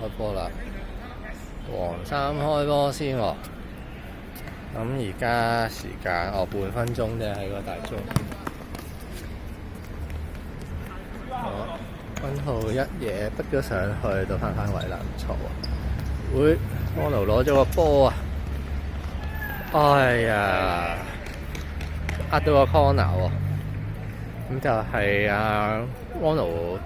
開波啦！黃衫開波先喎。咁而家時間半分鐘啫，喺個大鐘。溫浩一嘢逼咗上去，到翻位啦，唔錯喎。會安奴攞咗個波啊！哎呀，壓到個 corner 喎。咁就係安奴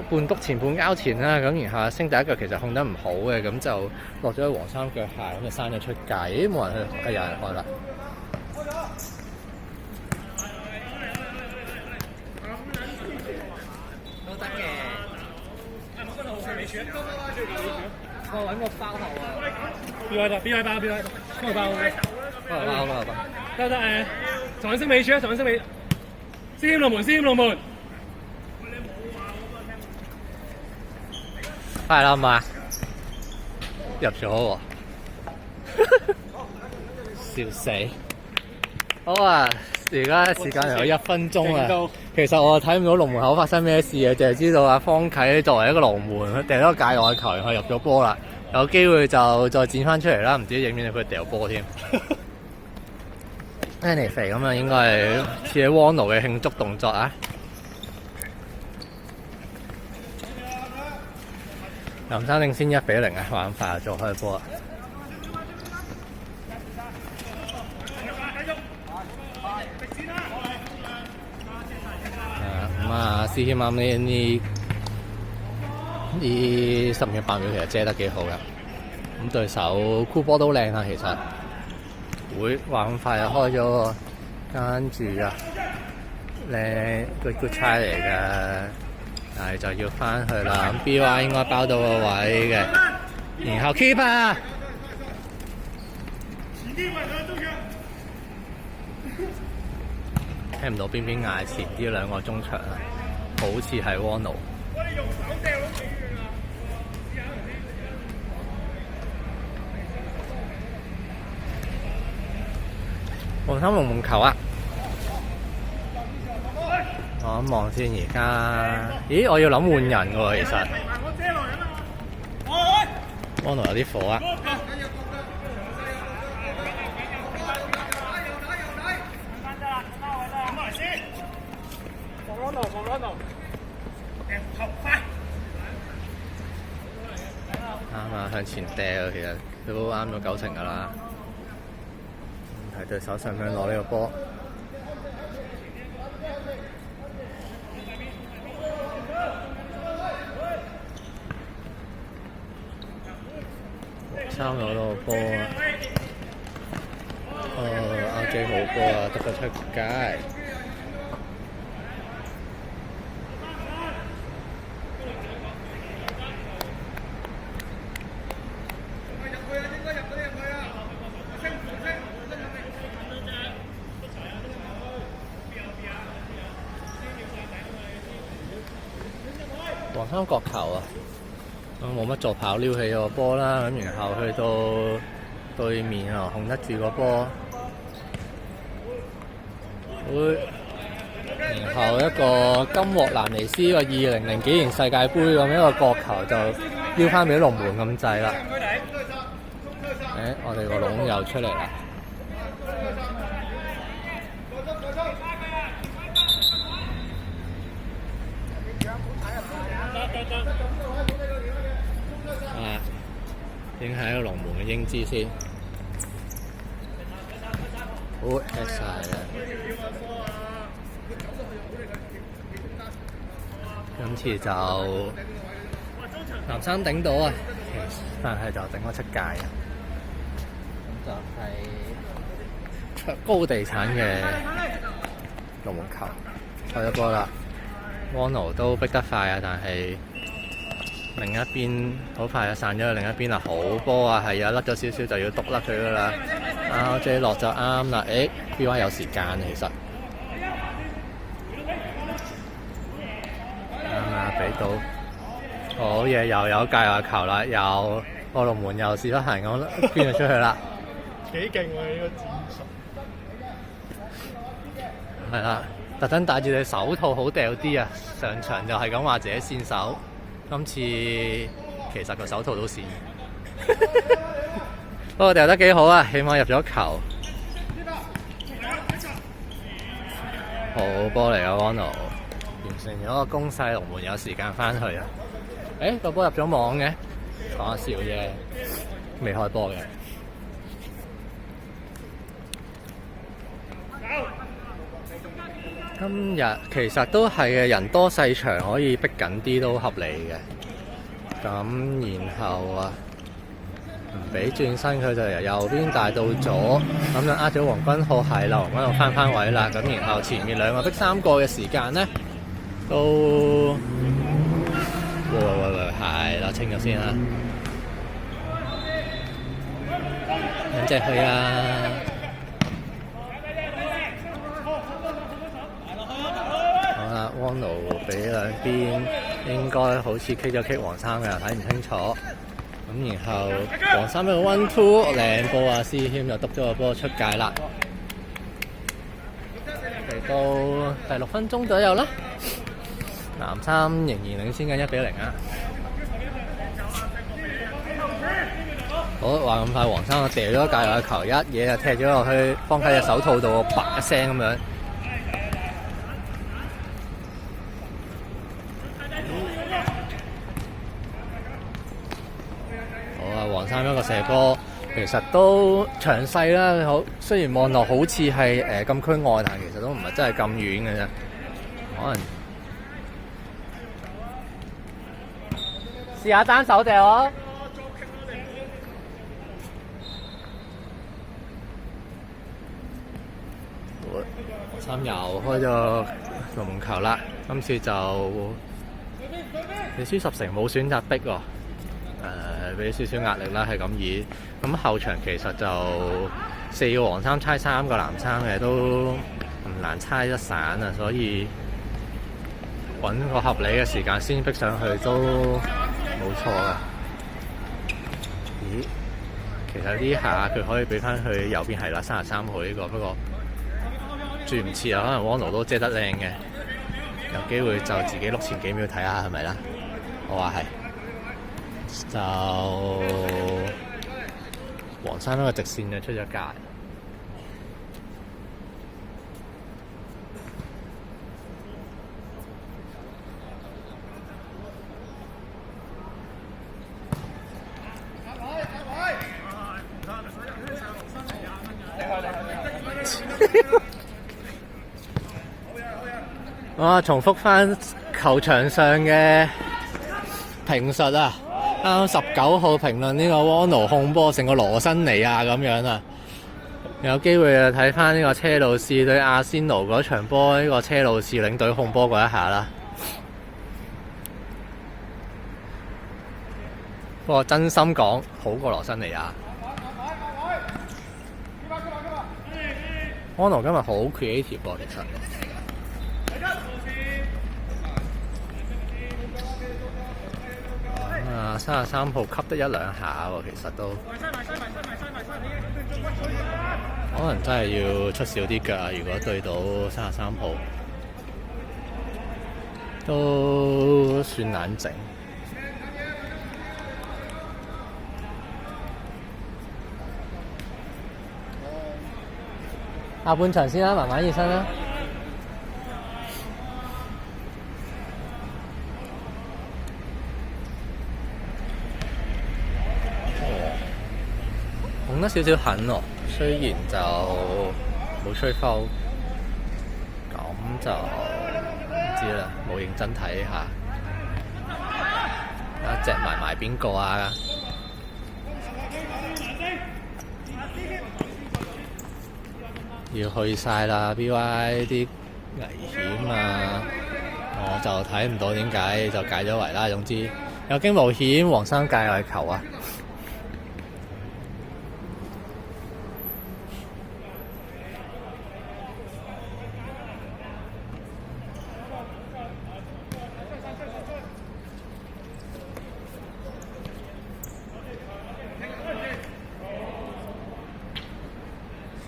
半篤前半交前啦，咁然後升第一腳其實控得唔好嘅，咁就落咗去黃衫腳下，咁就閂咗出界。咦，冇人去，有人開啦。都得嘅。我揾個包頭啊！邊位包？幫我包嘅。包。得誒，掌聲尾處啊！掌聲尾。師兄龍門。快啦嘛，入咗喎，笑死！好啊，而家時間嚟到1分鐘啊。其實我睇唔到龍門口發生咩事嘅，淨係知道阿方啟作為一個龍門，佢掟咗個界外球，佢入咗波啦。有機會就再剪翻出嚟啦，唔知影唔影到佢掉波添。anyway 咁啊，應該係似喺汪奴嘅慶祝動作啊！南山領先1-0啊，玩快就開波啦。咁啊，師謙啱呢10-8秒其實遮得幾好㗎。咁對手箍波都靚啊，其實會玩快就開咗，跟住啊靚 good try 嚟㗎。但係就要翻去啦，咁 BY 應該包到個位嘅，然後 keep 啊！聽唔到邊嗌前啲兩個中場啊，好似係汪奴。黃衫龍門球啊！我望先，而家，咦？我要諗換人㗎喎，其實。汪奴有啲火啊！啱啊，向前掟啊，其實都啱咗90%㗎啦。睇對手想唔想攞呢個波？3攞到個波啊！阿 J 冇波啊，得個出界。黃衫角球啊！冇乜助跑撩起個波啦，咁然後去到對面啊，控得住個波，然後一個金獲蘭尼斯個2000幾年世界盃咁一個角球就撩翻俾龍門咁滯啦。我哋個籠又出嚟啦。影喺個龍門嘅英姿先，好 hit 晒嘅。今次就南山頂到啊，但係就頂咗出界啊。咁就係高地產嘅龍門球，開咗波啦。汪奴都逼得快啊，但係另一邊好快就散咗去另一邊啦，好波啊，係啊，甩咗少少就要篤甩佢噶啦。RJ 落就啱啦，BY 有時間其實啱啊，俾到好嘢，又有界外球啦，又個龍門又試得行咁捐咗出去啦，幾勁喎呢個戰術！係啦，特登戴住隻手套好掉啲啊！上場就係咁話自己線手。今次其實個手套都跣。不過掉得幾好啊，起碼入咗球。好波嚟啊，Wono 完成咗個攻勢，龍門有時間翻去啊！個波入咗網嘅，講下笑啫，未開波嘅。今日其實都係嘅，人多勢場可以逼緊啲都合理嘅。咁然後啊，唔俾轉身，佢就由右邊帶到左，咁就呃咗黃君浩，係啦，黃君浩翻位啦。咁然後前面兩個逼三個嘅時間咧，都喂，係啦，清咗先啦。兩隻去啊！Wono 俾兩邊應該好似 K 咗 K 黃衫嘅，睇唔清楚。咁然後黃衫一個 1-2 靚波啊，施謙就篤咗個波出界啦。嚟到第6分鐘左右啦，藍衫仍然領先緊1-0啊。好，話咁快，黃衫就掉咗界外球，一嘢就踢咗落去方啟嘅手套度，啪一聲咁樣。黃衫一個射波，其實都詳細啦。好，雖然望落好似係禁區外，但其實都唔係真係咁遠嘅啫。可能試下單手掉啊！黃衫又開咗龍門球啦，今次就你輸10成冇選擇逼喎。俾少少壓力啦，係咁以。咁後場其實就4個黃衫猜3個藍衫嘅，都唔難猜得散啊，所以揾個合理嘅時間先逼上去都冇錯啊。咦？其實呢下佢可以俾翻去右邊係啦，33號呢個，不過轉唔切啊，可能 Wono 都遮得靚嘅，有機會就自己碌前幾秒睇下係咪啦。我話係。就黃衫一個直線就出咗界。我重複翻球場上嘅評述啊！啱19號評論呢個 Wono 控波成個羅辛尼亞咁樣啊！有機會就睇翻呢個車路士對阿仙奴嗰場波，呢個車路士領隊控波嗰一下啦。不過真心講，好過羅辛尼亞。Wono 今日好 creative 喎，其實。33號吸得1-2下喎，其實都可能真係要出少啲腳，如果對到33號都算冷靜。下半場先啦，慢慢熱身啦。控得少少狠喎，雖然就冇吹風，咁就唔知啦，冇認真睇下。一隻埋邊個啊？要去晒啦 ！BY 啲危險啊，我就睇唔到點解就解咗圍啦。總之有驚無險，黃衫界外球啊！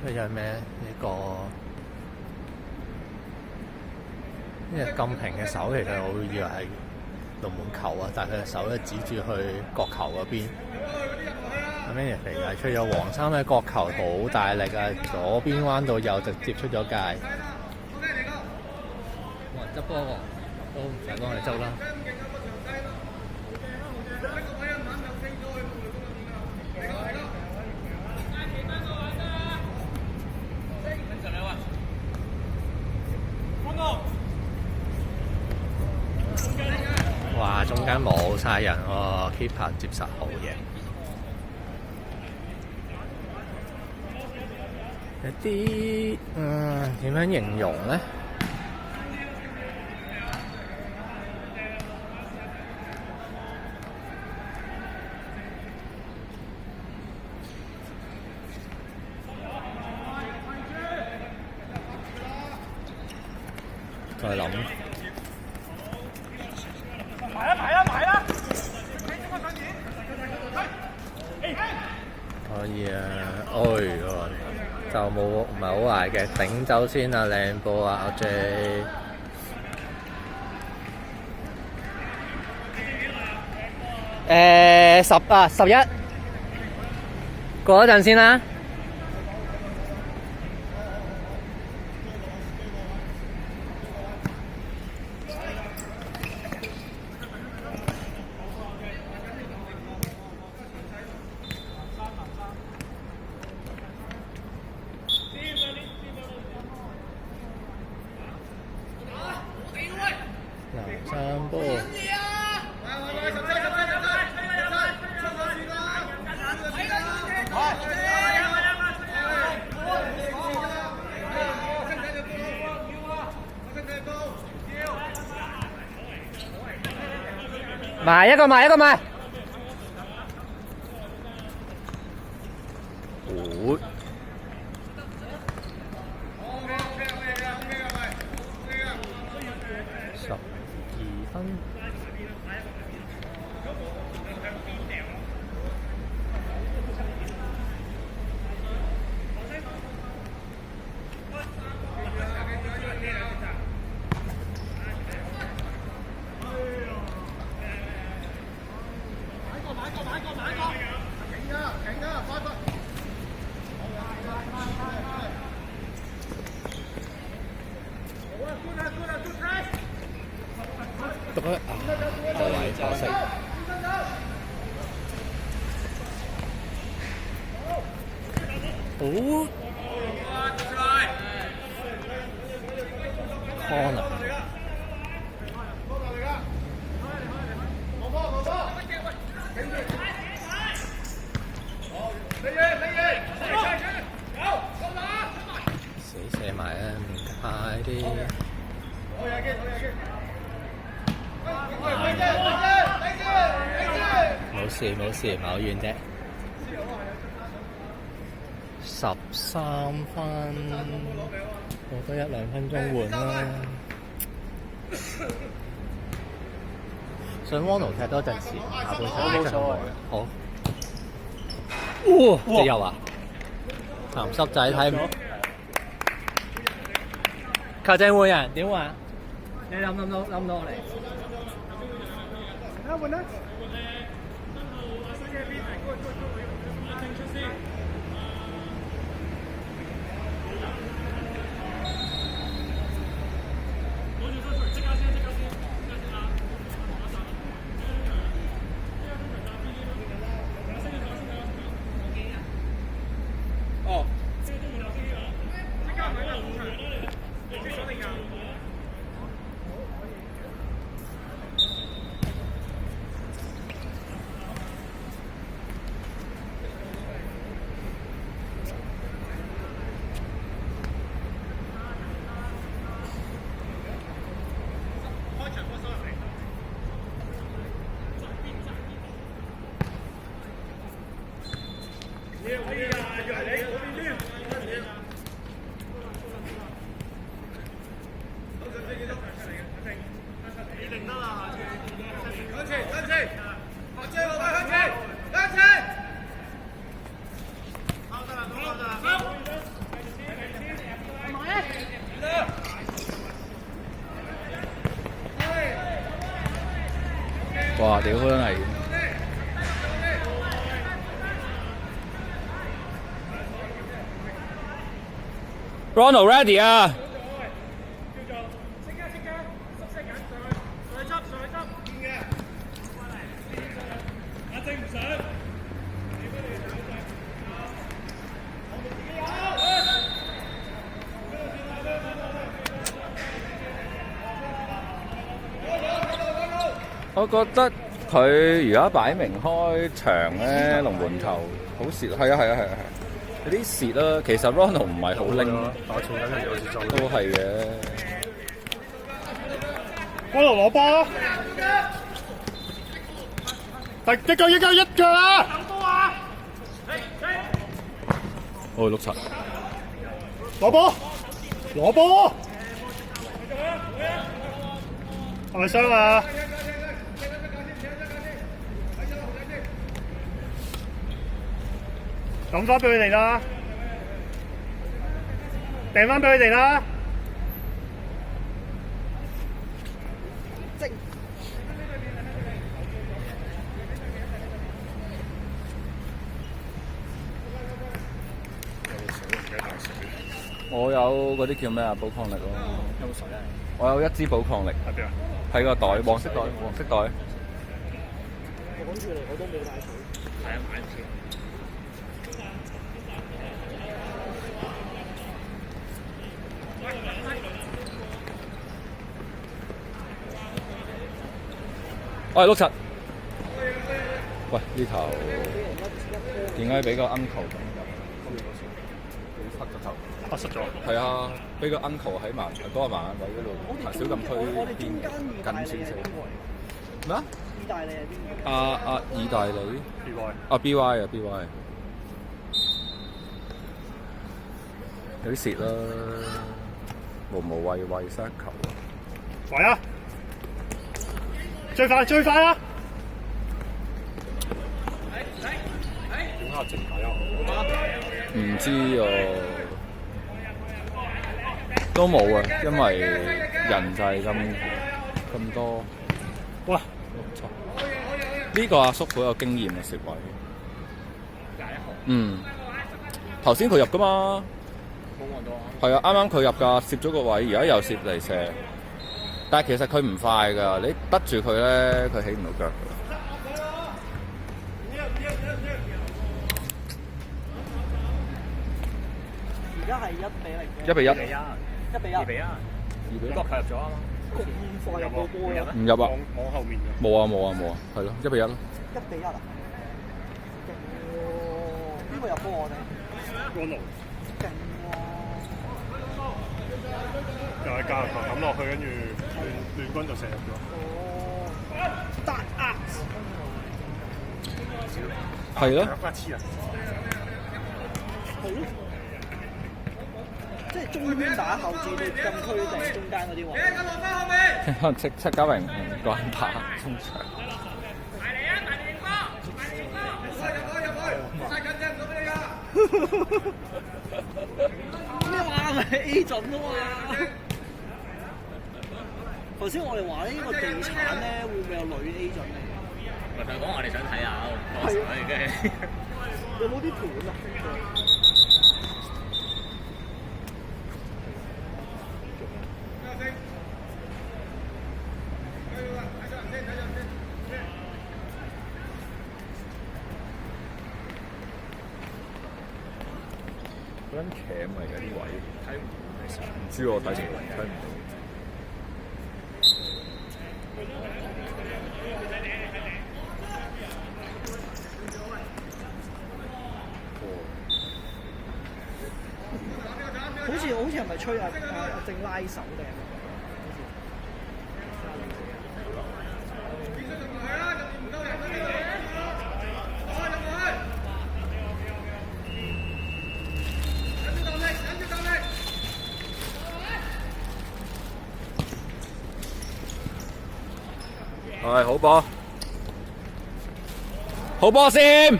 所以有咩呢個咁平嘅手，其實我會以為係龍門球啊，但係佢嘅手咧指住去角球嗰邊。咁跟住肥仔出咗黃衫嘅角球，好大力啊！左邊彎到右，直接出咗界。冇人執波喎，都唔使幫佢執啦。哇！中間冇晒人喎，keeper 接實好嘢。有啲點樣形容咧？再諗。可以啊，就冇唔係好壞嘅，頂走先啊，靚波啊，阿 J。11，過一陣先啦。3波。埋一個埋。12分。個位可惜。corner。死射埋啊！快啲！冇事，唔係好遠啫。13分，我多1-2分鐘換啦。想汪奴踢多陣時，下半場冇所謂。好。即右啊！鹹濕仔睇唔到。球證換人點換啊？你諗唔到我嚟？換啦！哇！屌，好撚危險。Ronald ready 啊！我覺得佢而家擺明開場咧，龍門球好蝕，係啊，有啲蝕啦。其實 Ronald 唔係好拎，打錯緊嘅有時做。都係嘅。Ronald攞波，一腳啊！哦，碌柒。攞波，係咪傷啊？抌翻俾佢哋啦，掟翻俾佢哋啦。我有嗰啲叫咩啊？寶礦力咯。有冇水啊？我有一支寶礦力。喺邊啊？喺個袋，黃色袋。我講住嚟，我都冇帶水。係啊，買唔切。喂，碌柒！喂，呢頭點解俾個 uncle 咁入？黑咗頭。黑失咗。係啊，俾個 uncle 喺嗰個盲眼位嗰度，小禁區邊近少少。咩啊？意大利係邊個？意大利 BY。BY。有啲蝕啦，無謂失球。喂啊！最快啊！點解直睇啊？唔知啊，都冇啊，因為人就係咁多。哇！呢個阿叔好有經驗嘅攝位。頭先佢入噶嘛？冇望到啊！係啊，啱啱佢入㗎，攝咗個位，而家又攝嚟射。但係其實佢唔快㗎，你得住佢咧，佢起唔到腳㗎。而家係1-0。1-1。國球入咗啊嘛！咁快入個波嘅？唔入啊！網後面嘅。冇啊，係咯，1-1咯。1-1啊！勁喎！邊個入波我哋？Ronald。勁喎！又係加球抌落去，跟住亂軍就射入咗。得啊！係咯。好。即係中圈打後至禁區定中間嗰啲位。可能戚家榮唔慣打中場。咩話咪 A 準啊嘛？頭先我哋話呢個地產咧，會唔會有女 A 準嚟？咪就係講我哋想睇下，當時已經有冇啲盤啊？嗰陣鉗嚟嘅啲位，睇唔到。唔知喎，睇唔到。好似係咪吹阿正拉手定係？係好波，好波先。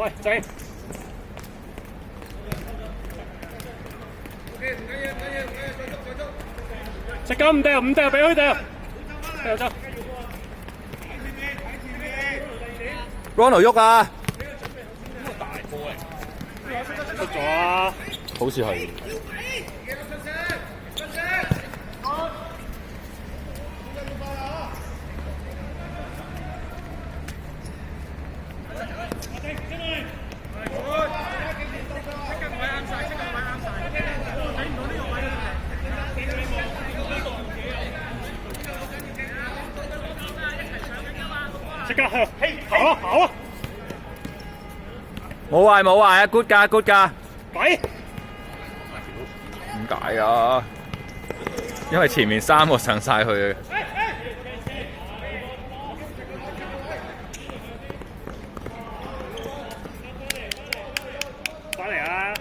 喂，正。食緊唔掉，唔掉，俾佢掉。掉走。Ronald 喐啊！出咗啊！好似係。即刻去，跑啊跑啊！冇壞冇壞啊 ，good 㗎 good 㗎。鬼！點解啊？因為前面3個上晒去。翻嚟啊！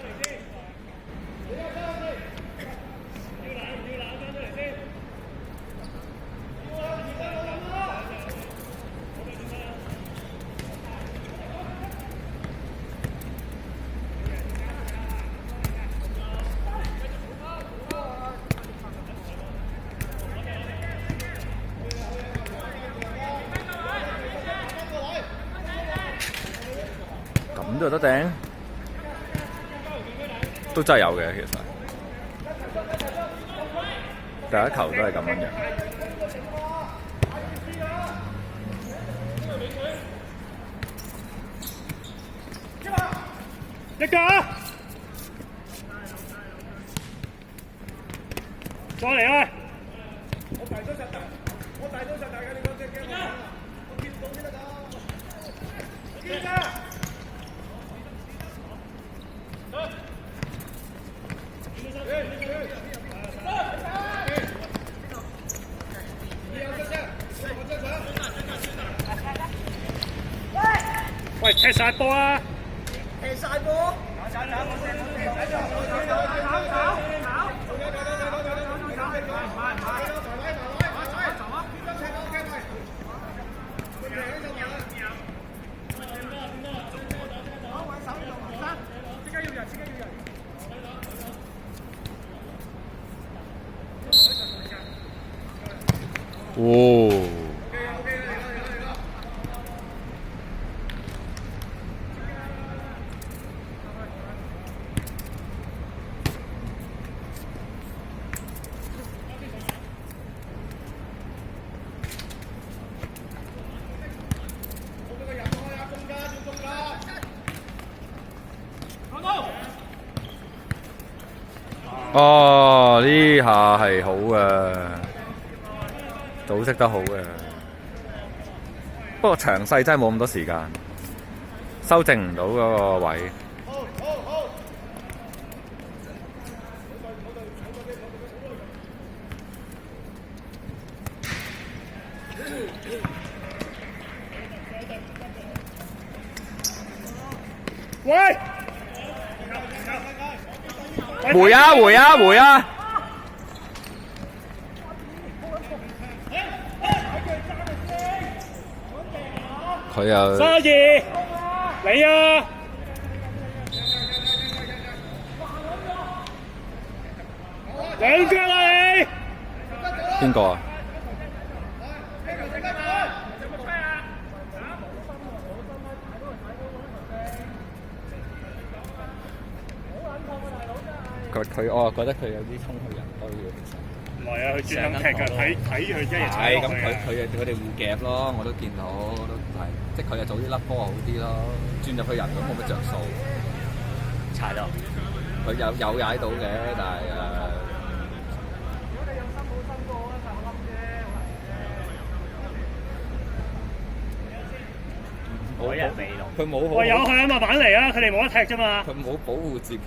咁就得頂，都真係有嘅其實。第一球都係咁樣嘅。一腳啊！再嚟啊！我大咗實大，我大咗實大嘅，你講隻鏡啊！我見唔到先得㗎。我見㗎。喂，踢晒波啊！踢晒波！哦。哦，呢下係好嘅，組織得好嘅。不過詳細真係冇咁多時間，修正唔到嗰個位。喂！回啊回啊回啊！佢又32，你啊！兩腳啊你！邊個啊？我覺得佢有啲衝去人堆嘅，其實。唔係啊，佢專登踢㗎，睇佢一日踩落去。佢哋互夾咯，我都見到，都係，即係佢就早啲甩波好啲咯，轉入去人咁冇乜着數。踩到。佢有踩到嘅，但係海人未龍。佢冇好。喂，有係啊，慢慢嚟啊，佢哋冇得踢啫嘛。佢冇保護自己。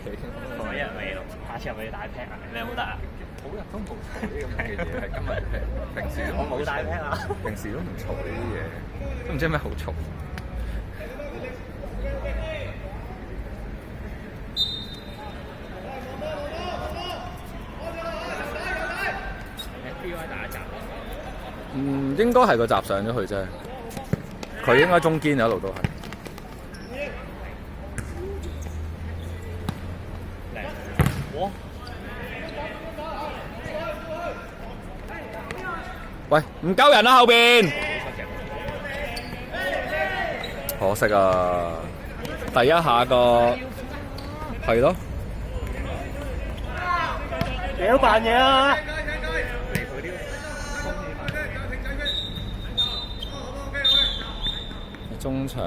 海人未龍，下次入去打 pack 啊？你有冇得啊？好日都冇嘈呢啲咁嘅嘢，係今日平時我冇大 pack 啊！平時都唔嘈呢啲嘢，都唔知咩好嘈。應該係個閘上咗去啫。佢應該中堅一路都係。喂，唔夠人啊後邊，可惜啊！第一下個係咯，你都扮嘢啊！中場。